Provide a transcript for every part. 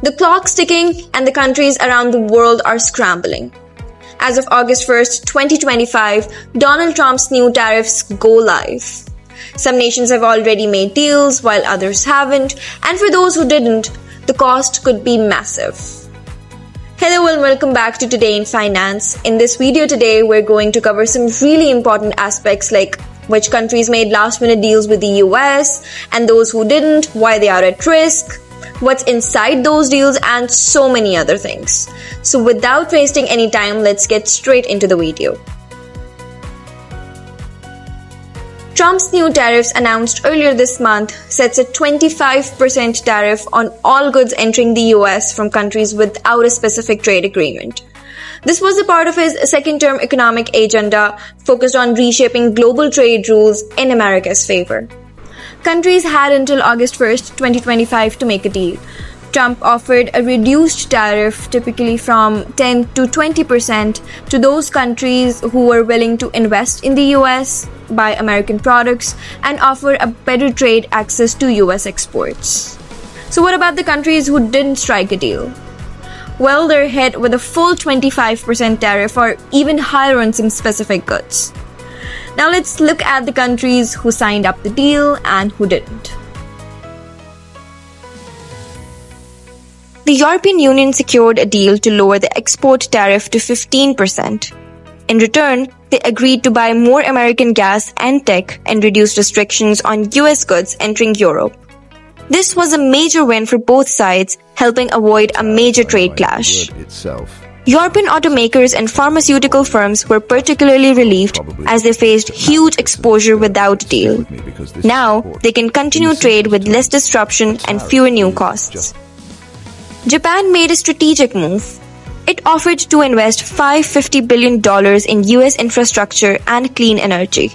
The clock's ticking and the countries around the world are scrambling. As of August 1st, 2025, Donald Trump's new tariffs go live. Some nations have already made deals while others haven't, and for those who didn't, the cost could be massive. Hello and welcome back to Today in Finance. In this video today, we're going to cover some really important aspects like which countries made last-minute deals with the US and those who didn't, why they are at risk, what's inside those deals, and so many other things. So without wasting any time, let's get straight into the video. Trump's new tariffs announced earlier this month sets a 25% tariff on all goods entering the US from countries without a specific trade agreement. This was a part of his second-term economic agenda focused on reshaping global trade rules in America's favor. Countries had until August 1st, 2025 to make a deal. Trump offered a reduced tariff, typically from 10 to 20%, to those countries who were willing to invest in the US, buy American products, and offer a better trade access to US exports. So what about the countries who didn't strike a deal? Well, they're hit with a full 25% tariff or even higher on some specific goods. Now let's look at the countries who signed up the deal and who didn't. The European Union secured a deal to lower the export tariff to 15%. In return, they agreed to buy more American gas and tech and reduce restrictions on US goods entering Europe. This was a major win for both sides, helping avoid a major trade clash. European automakers and pharmaceutical firms were particularly relieved as they faced huge exposure without a deal. Now, they can continue trade with less disruption and fewer new costs. Japan made a strategic move. It offered to invest $550 billion in US infrastructure and clean energy.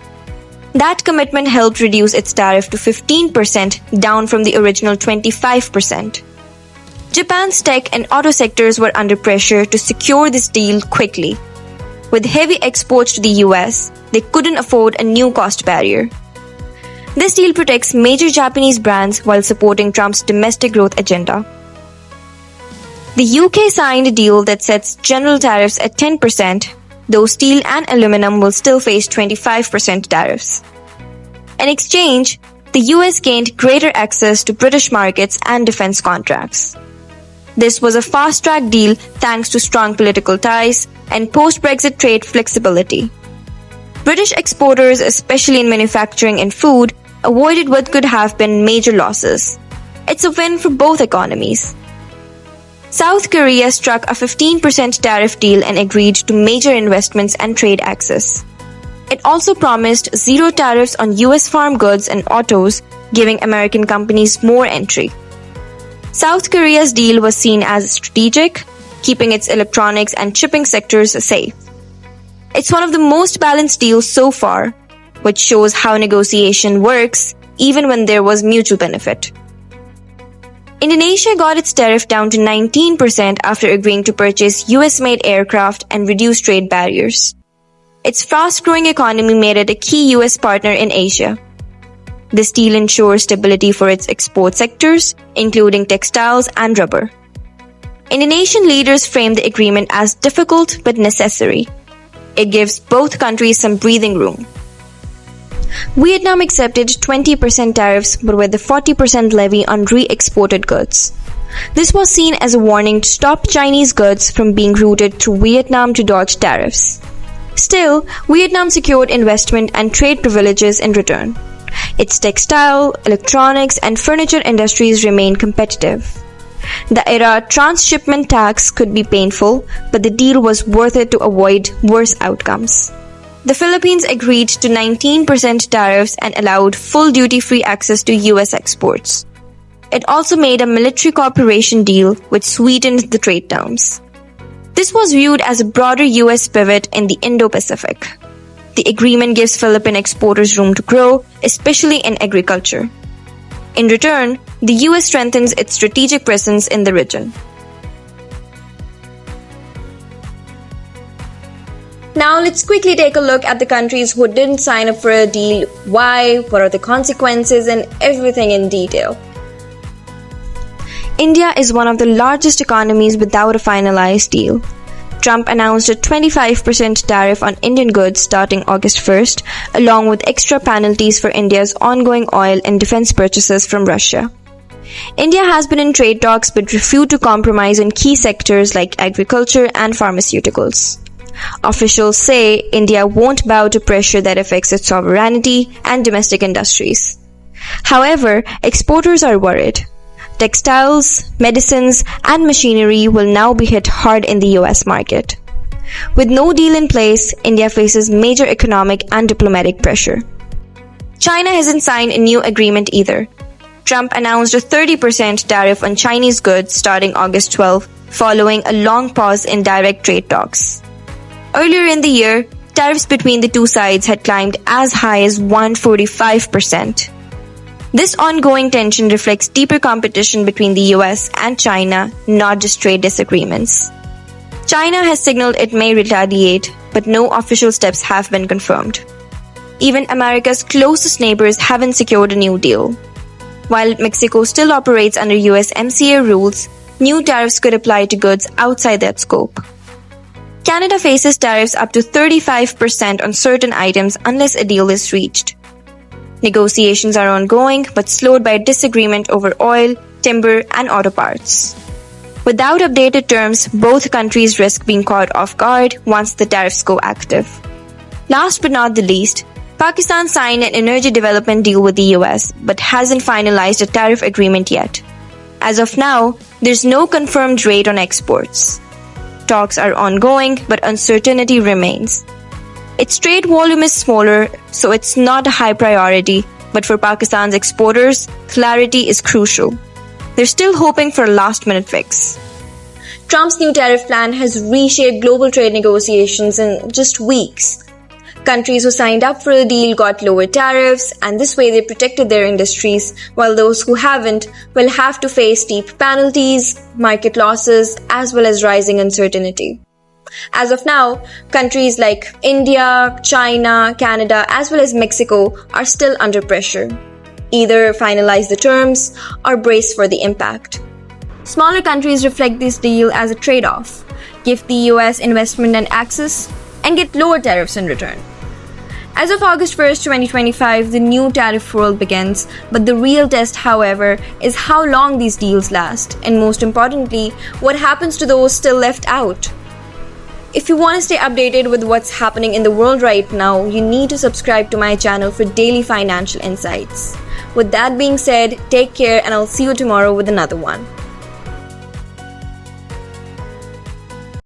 That commitment helped reduce its tariff to 15%, down from the original 25%. Japan's tech and auto sectors were under pressure to secure this deal quickly. With heavy exports to the US, they couldn't afford a new cost barrier. This deal protects major Japanese brands while supporting Trump's domestic growth agenda. The UK signed a deal that sets general tariffs at 10%, though steel and aluminum will still face 25% tariffs. In exchange, the US gained greater access to British markets and defense contracts. This was a fast-track deal thanks to strong political ties and post-Brexit trade flexibility. British exporters, especially in manufacturing and food, avoided what could have been major losses. It's a win for both economies. South Korea struck a 15% tariff deal and agreed to major investments and trade access. It also promised zero tariffs on US farm goods and autos, giving American companies more entry. South Korea's deal was seen as strategic, keeping its electronics and shipping sectors safe. It's one of the most balanced deals so far, which shows how negotiation works even when there was mutual benefit. Indonesia got its tariff down to 19% after agreeing to purchase US-made aircraft and reduce trade barriers. Its fast-growing economy made it a key US partner in Asia. This deal ensures stability for its export sectors, including textiles and rubber. Indonesian leaders framed the agreement as difficult but necessary. It gives both countries some breathing room. Vietnam accepted 20% tariffs but with a 40% levy on re-exported goods. This was seen as a warning to stop Chinese goods from being routed through Vietnam to dodge tariffs. Still, Vietnam secured investment and trade privileges in return. Its textile, electronics, and furniture industries remain competitive. The ERA transshipment tax could be painful, but the deal was worth it to avoid worse outcomes. The Philippines agreed to 19% tariffs and allowed full duty-free access to US exports. It also made a military cooperation deal which sweetened the trade terms. This was viewed as a broader US pivot in the Indo-Pacific. The agreement gives Philippine exporters room to grow, especially in agriculture. In return, the US strengthens its strategic presence in the region. Now let's quickly take a look at the countries who didn't sign up for a deal, why, what are the consequences, and everything in detail. India is one of the largest economies without a finalized deal. Trump announced a 25% tariff on Indian goods starting August 1st, along with extra penalties for India's ongoing oil and defense purchases from Russia. India has been in trade talks but refused to compromise on key sectors like agriculture and pharmaceuticals. Officials say India won't bow to pressure that affects its sovereignty and domestic industries. However, exporters are worried. Textiles, medicines, and machinery will now be hit hard in the US market. With no deal in place, India faces major economic and diplomatic pressure. China hasn't signed a new agreement either. Trump announced a 30% tariff on Chinese goods starting August 12, following a long pause in direct trade talks. Earlier in the year, tariffs between the two sides had climbed as high as 145%. This ongoing tension reflects deeper competition between the US and China, not just trade disagreements. China has signaled it may retaliate, but no official steps have been confirmed. Even America's closest neighbors haven't secured a new deal. While Mexico still operates under USMCA rules, new tariffs could apply to goods outside that scope. Canada faces tariffs up to 35% on certain items unless a deal is reached. Negotiations are ongoing but slowed by disagreement over oil, timber, and auto parts. Without updated terms, both countries risk being caught off guard once the tariffs go active. Last but not the least, Pakistan signed an energy development deal with the US but hasn't finalized a tariff agreement yet. As of now, there's no confirmed rate on exports. Talks are ongoing, but uncertainty remains. Its trade volume is smaller, so it's not a high priority, but for Pakistan's exporters, clarity is crucial. They're still hoping for a last-minute fix. Trump's new tariff plan has reshaped global trade negotiations in just weeks. Countries who signed up for the deal got lower tariffs, and this way they protected their industries, while those who haven't will have to face steep penalties, market losses, as well as rising uncertainty. As of now, countries like India, China, Canada, as well as Mexico are still under pressure. Either finalize the terms or brace for the impact. Smaller countries reflect this deal as a trade-off, give the US investment and access, and get lower tariffs in return. As of August 1st, 2025, the new tariff world begins, but the real test, however, is how long these deals last, and most importantly, what happens to those still left out. If you want to stay updated with what's happening in the world right now, you need to subscribe to my channel for daily financial insights. With that being said, take care and I'll see you tomorrow with another one.